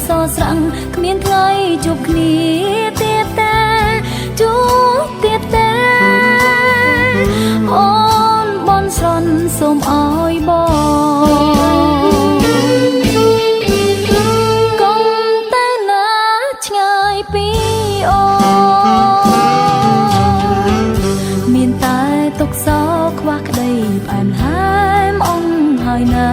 សស្រាំងគ្មានថ្ងៃជួបគ្នាទៀតតែជួបទៀតតែអូនបនស្រន់សូមអើយបងកុំទៅណាឆ្ងាយពីអូនមានតែទុកសោកខ្វះក្តីផ្អែមល្ហែមអងហើយណា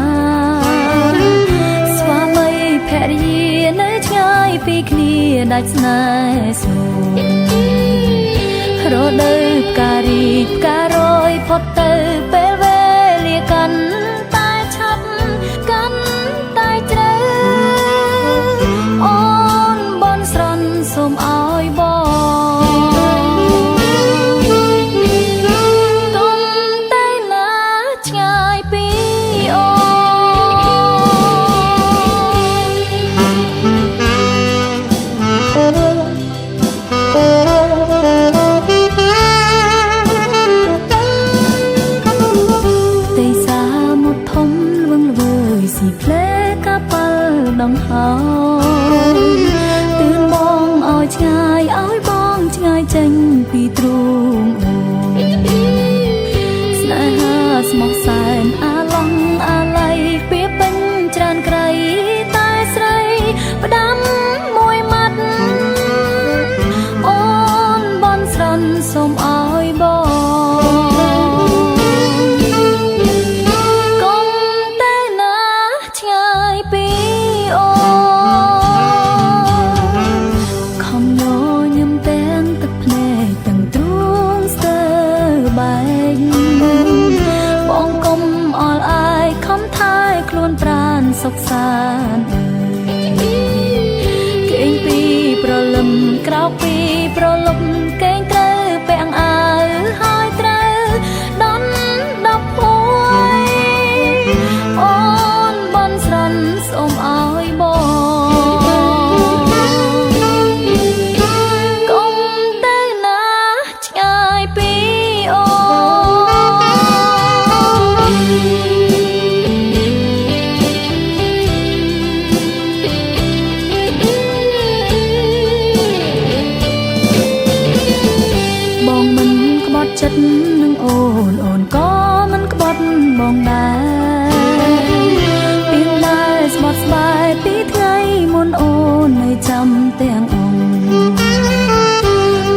ស្វាមីភរិយានៅឆ្ងាយពីគ្នាដាច់ស្នេហ៍សូមរដូវផ្ការីកផ្ការយផុតទៅពេលវេលាកាន់តែឆាប់កាន់តែជ្រៅអូនបនស្រន់សូមអើយបងកុំទៅណាឆ្ងាយពីអូផ្លែកាប៉ាល់ដងហើយទឿនបងឲ្យឆ្ងាយឲ្យបងឆ្ងាយចេញពីទ្រូងអូនស្នេហាស្មោះសែនអាឡង់អាឡ័យពីពេញច្រើនក្រៃតែស្រីផ្ដាំមួយម៉ាត់អូនបនស្រន់សូមអើយបងបងកុំអល់អាយខំថែខ្លួនប្រានសុខសាន្តគេងពីប្រលឹមក្រោកពីប្រលប់គេងត្រូវពាក់អាវហើយត្រូវដន់ដប់ហួយអូនបនស្រន់សូមអើយបងកុំទៅណាឆ្ងាយពីអូបងមិនក្បត់ចិត្តនឹងអូនអូនក៏មិនក្បត់បងដែរពីដែរស្បត់ស្បាយពីថ្ងៃមុនអូននៅចាំទាំងអង្គ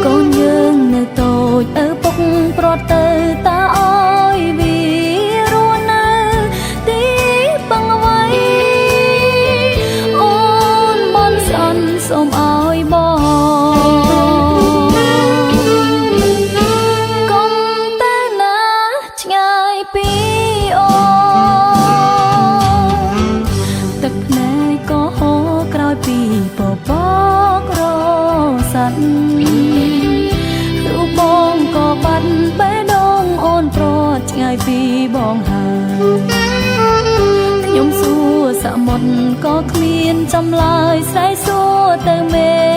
កូនយើងនៅតូចឪពុកប្រត់ទៅតាអើយវារស់នៅទីបឹងអ្វីអូនបនស្រន់សូមអើយបងពីអូទឹកភ្នែកក៏ហូរក្រោយពីពពករសាត់រូបបងក៏បាត់បេះដូងអូនប្រត់ឆ្ងាយពីបងហើយខ្ញុំសួរសមុទ្រក៏គ្មានចម្លើយស្រែកសួរទៅមេ